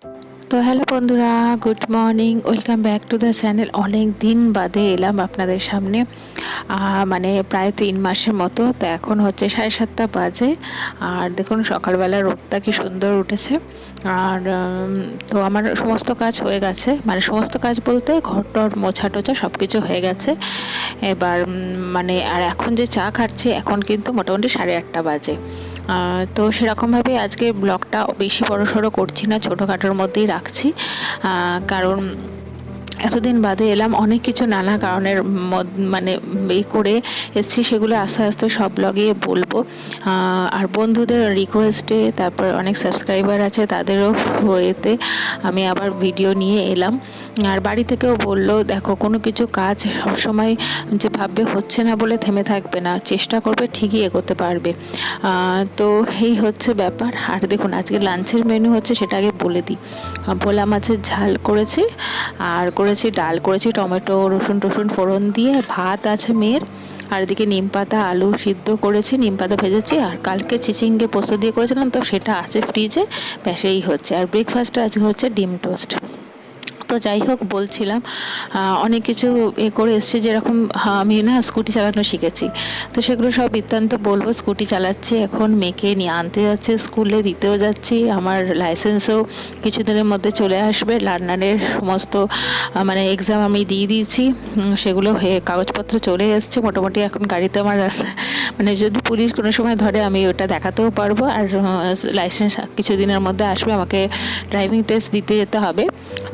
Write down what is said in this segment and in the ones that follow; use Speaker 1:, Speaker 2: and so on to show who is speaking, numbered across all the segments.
Speaker 1: তো হ্যালো বন্ধুরা, good morning, welcome back to the channel. অনেক দিন বাদে এলাম আপনাদের সামনে, মানে প্রায় 3 মাসের মতো। তো এখন হচ্ছে 7:30 বাজে। আর দেখুন সকালবেলা রোদটা কি সুন্দর উঠেছে। আর তো আমার সমস্ত কাজ হয়ে গেছে, মানে সমস্ত কাজ বলতে ঘর টর মোছা টোছা সব কিছু হয়ে গেছে। এবার মানে আর এখন যে চা খাচ্ছি, এখন কিন্তু মোটামুটি 8:30 বাজে। তো সেরকমভাবে আজকে ব্লগটা বেশি বড়সড় করছি না, ছোটোখাটোর মধ্যেই রাখছি। কারণ এতদিন বাদে এলাম, অনেক কিছু নানা কারণের মানে এই করে এসছি, সেগুলো আস্তে আস্তে সব ব্লগে বলবো। আর বন্ধুদের রিকোয়েস্টে, তারপর অনেক সাবস্ক্রাইবার আছে তাদেরও হয়েতে আমি আবার ভিডিও নিয়ে এলাম। আর বাড়ি থেকেও বললো, দেখো কোনো কিছু কাজ সবসময় যে ভাববে হচ্ছে না বলে থেমে থাকবে না, চেষ্টা করবে ঠিকই এগোতে পারবে। তো এই হচ্ছে ব্যাপার। আর দেখুন আজকে লাঞ্চের মেনু হচ্ছে, সেটা আগে বলে দিই। ভোলা মাছের ঝাল করেছি, আর করেছি ডাল, করেছি টমেটো রসুন টসুন ফোড়ন দিয়ে। ভাত আছে মেয়ের, আর এদিকে নিম পাতা আলু সিদ্ধ করেছি, নিম পাতা ভেজেছি। আর কালকে চিচিঙ্গে পোস্ত দিয়ে করেছিলাম, তো সেটা আছে ফ্রিজে, ব্যাসেই হচ্ছে। আর ব্রেকফাস্টে আজকে হচ্ছে ডিম টোস্ট। তো যাই হোক, বলছিলাম অনেক কিছু করে এসছে, যেরকম আমি না স্কুটি চালানো শিখেছি, তো সেগুলো সব বৃত্তান্ত বলবো। স্কুটি চালাচ্ছি এখন, মেয়েকে নিয়ে আনতে যাচ্ছে, স্কুলে দিতেও যাচ্ছি। আমার লাইসেন্সও কিছুদিনের মধ্যে চলে আসবে, লার্নারের সমস্ত মানে এক্সাম আমি দিয়ে দিয়েছি, সেগুলো হয়ে কাগজপত্র চলে এসছে মোটামুটি। এখন গাড়িতে আমার মানে যদি পুলিশ কোনো সময় ধরে আমি ওটা দেখাতেও পারবো। আর লাইসেন্স কিছুদিনের মধ্যে আসবে, আমাকে ড্রাইভিং টেস্ট দিতে যেতে হবে।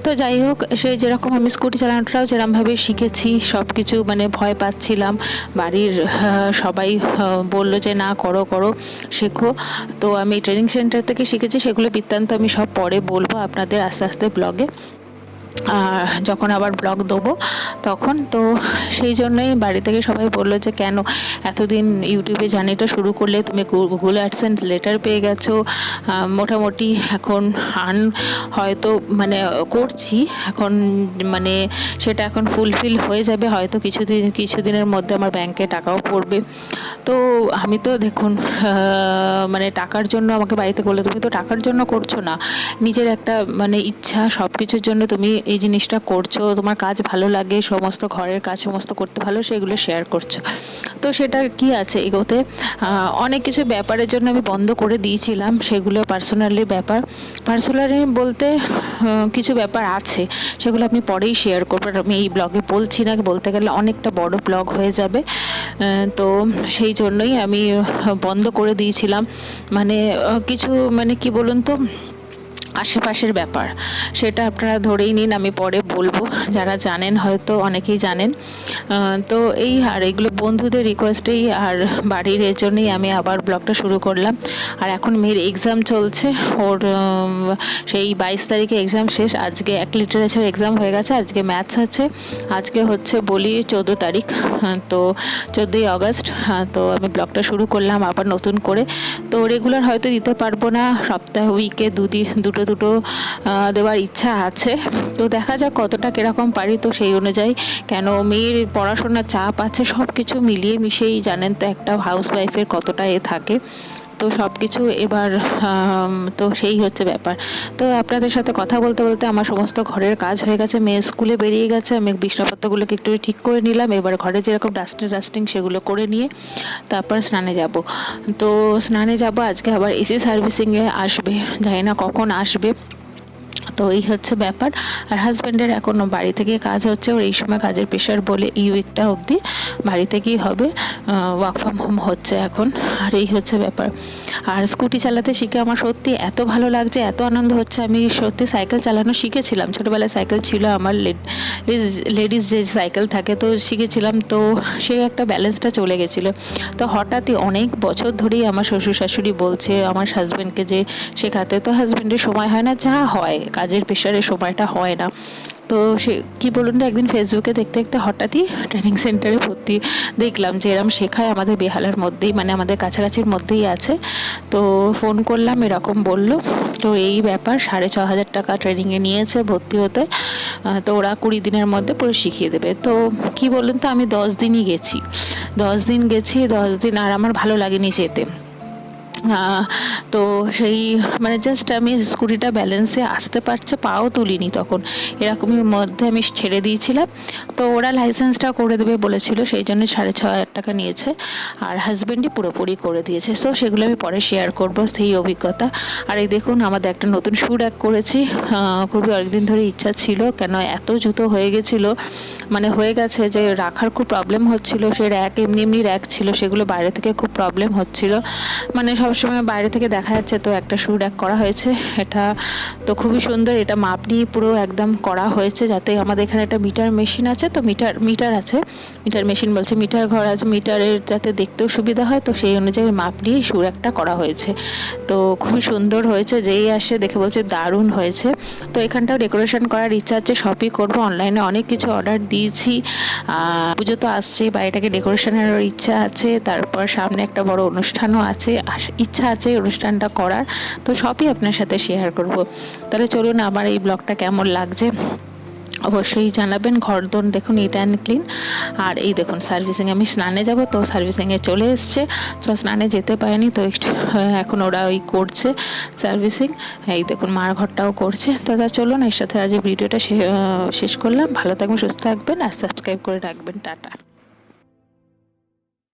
Speaker 1: তো যাই হোক, সেই যেরকম আমি স্কুটি চালানোটাও যেরকমভাবে শিখেছি, সব কিছু মানে ভয় পাচ্ছিলাম, বাড়ির সবাই বললো যে না করো করো, শেখো। তো আমি ট্রেনিং সেন্টার থেকে শিখেছি, সেগুলো বৃত্তান্ত আমি সব পরে বলবো আপনাদের আস্তে আস্তে ব্লগে, যখন আবার ব্লগ দেবো তখন। তো সেই জন্যই বাড়ি থেকে সবাই বললো যে কেন এতদিন ইউটিউবে জার্নিটা শুরু করলে, তুমি গুগল অ্যাডসেন্স লেটার পেয়ে গেছো, মোটামুটি এখন আর্ন হয়তো মানে করছি এখন, মানে সেটা এখন ফুলফিল হয়ে যাবে হয়তো কিছুদিনের মধ্যে আমার ব্যাংকে টাকাও পড়বে। তো আমি তো দেখুন মানে টাকার জন্য আমাকে বাড়িতে বললো, তুমি তো টাকার জন্য করছো না, নিজের একটা মানে ইচ্ছা, সব কিছুর জন্য তুমি এই জিনিসটা করছো, তোমার কাজ ভালো লাগে, সমস্ত ঘরের কাজ সমস্ত করতে ভালো, সেগুলো শেয়ার করছো। তো সেটা কি আছে এগোতে। অনেক কিছু ব্যাপারের জন্য আমি বন্ধ করে দিয়েছিলাম, সেগুলো পার্সোনালি ব্যাপার। পার্সোনালি বলতে কিছু ব্যাপার আছে, সেগুলো আপনি পরেই শেয়ার করবেন, আমি এই ব্লগে বলছি না, বলতে গেলে অনেকটা বড় ব্লগ হয়ে যাবে। তো সেই জন্যই আমি বন্ধ করে দিয়েছিলাম। মানে কিছু মানে কি বলুন তো, আশেপাশের ব্যাপার, সেটা আপনারা ধরেই নিন, আমি পরে বলবো। যারা জানেন হয়তো অনেকেই জানেন। তো এই আর এগুলো বন্ধুদের রিকোয়েস্টেই আর বাড়ির এর জন্যই আমি আবার ব্লগটা শুরু করলাম। আর এখন মেয়ের এক্সাম চলছে, ওর সেই 22 তারিখে এক্সাম শেষ। আজকে এক লিটারেচার এক্সাম হয়ে গেছে, আজকে ম্যাথস আছে। আজকে হচ্ছে বলি 14 তারিখ, তো 14ই আগস্ট। তো আমি ব্লগটা শুরু করলাম আবার নতুন করে। তো রেগুলার হয়তো দিতে পারবো না, সপ্তাহে উইকে দুটো দেওয়ার ইচ্ছা আছে। তো দেখা যাক কতটা কীরকম পারি, তো সেই অনুযায়ী, কেন মেয়ের পড়াশোনার চাপ আছে, সব কিছু মিলিয়ে মিশিয়েই জানেন তো একটা হাউস ওয়াইফের কতটা থাকে। তো সব কিছু এবার তো সেই হচ্ছে ব্যাপার। তো আপনাদের সাথে কথা বলতে বলতে আমার সমস্ত ঘরের কাজ হয়ে গেছে, মেয়ে স্কুলে বেরিয়ে গেছে, আমি বিছানাপত্রগুলোকে একটু ঠিক করে নিলাম। এবার ঘরে যেরকম ডাস্টিং সেগুলো করে নিয়ে তারপর স্নানে যাব। তো স্নানে যাব, আজকে আবার এসি সার্ভিসিংয়ে আসবে, জানি না কখন আসবে। তো এই হচ্ছে ব্যাপার। আর হাজব্যান্ডের এখনও বাড়ি থেকে কাজ হচ্ছে, ওর এই সময় কাজের প্রেশার বলে এই উইকটা অবধি বাড়ি থেকেই হবে, ওয়ার্ক ফ্রম হোম হচ্ছে এখন। আর এই হচ্ছে ব্যাপার। আর স্কুটি চালাতে শিখে আমার সত্যি এত ভালো লাগছে, এত আনন্দ হচ্ছে। আমি সত্যি সাইকেল চালানো শিখেছিলাম, ছোটোবেলায় সাইকেল ছিল আমার, লেডিস যে সাইকেল থাকে, তো শিখেছিলাম। তো সেই একটা ব্যালেন্সটা চলে গেছিলো। তো হঠাৎই অনেক বছর ধরেই আমার শ্বশুর শাশুড়ি বলছে আমার হাজব্যান্ডকে যে শেখাতে, তো হাজব্যান্ডের সময় হয় না, যা হয় কাজের প্রেশারে সময়টা হয় না। তো সে কি বলুন তো, একদিন ফেসবুকে দেখতে দেখতে হঠাৎই ট্রেনিং সেন্টারে ভর্তি দেখলাম যে এরম শেখায় আমাদের বেহালার মধ্যেই, মানে আমাদের কাছাকাছির মধ্যেই আছে। তো ফোন করলাম, এরকম বলল। তো এই ব্যাপার, 6,500 টাকা ট্রেনিংয়ে নিয়েছে ভর্তি হতে। তো ওরা 20 দিনের মধ্যে পুরো শিখিয়ে দেবে। তো কি বলুন তো, আমি 10 দিনই গেছি, 10 দিন গেছি, 10 দিন আর আমার ভালো লাগেনি যেতে। তো সেই মানে জাস্ট আমি স্কুটিটা ব্যালেন্সে আসতে পারছে, পাও তুলিনি তখন, এরকমই মধ্যে আমি ছেড়ে দিয়েছিলাম। তো ওরা লাইসেন্সটা করে দেবে বলেছিল, সেই জন্য 6,500 টাকা নিয়েছে, আর হাজব্যান্ডই পুরোপুরি করে দিয়েছে। সো সেগুলো আমি পরে শেয়ার করব সেই অভিজ্ঞতা। আর এই দেখুন আমাদের একটা নতুন শু র্যাক করেছি, খুবই অনেকদিন ধরে ইচ্ছা ছিল, কেন এত জুতো হয়ে গেছিলো, মানে হয়ে গেছে যে রাখার খুব প্রবলেম হচ্ছিল। সে র্যাক এমনি এমনি র্যাক ছিল, সেগুলো বাইরে থেকে খুব প্রবলেম হচ্ছিল, মানে সবসময় বাইরে থেকে দেখা যাচ্ছে। তো একটা শু র্যাক করা হয়েছে, এটা তো খুবই সুন্দর, এটা মাপ নিয়ে পুরো একদম করা হয়েছে, যাতে আমাদের এখানে একটা মিটার মেশিন আছে, তো মিটার আছে, মিটার মেশিন বলছে, মিটার ঘর আছে, মিটারের যাতে দেখতেও সুবিধা হয়, তো সেই অনুযায়ী মাপ নিয়ে শু র্যাকটা করা হয়েছে। তো খুবই সুন্দর হয়েছে, যেই আসে দেখে বলছে দারুণ হয়েছে। তো এখানটাও ডেকোরেশন করার ইচ্ছা আছে, সবই করবো। অনলাইনে অনেক কিছু অর্ডার দিয়েছি, পুজো তো আসছে, বাড়িটাকে ডেকোরেশনের ইচ্ছা আছে, তারপর সামনে একটা বড় অনুষ্ঠানও আছে, ইচ্ছা আছে অনুষ্ঠানটা করার। তো সবই আপনার সাথে শেয়ার করব। তাহলে চলুন, আমার এই ব্লগটা কেমন লাগছে অবশ্যই জানাবেন। ঘরদোর দেখুন নিট অ্যান্ড ক্লিন। আর এই দেখুন সার্ভিসিং, আমি স্নানে যাব, তো সার্ভিসিংয়ে চলে এসছে, তো স্নানে যেতে পারিনি, তো একটু এখন ওরা ওই করছে সার্ভিসিং। এই দেখুন মার ঘরটাও করছে। তো চলুন, এর সাথে আজ ভিডিওটা শেষ করলাম। ভালো থাকবেন, সুস্থ থাকবেন, আর সাবস্ক্রাইব করে রাখবেন। টাটা।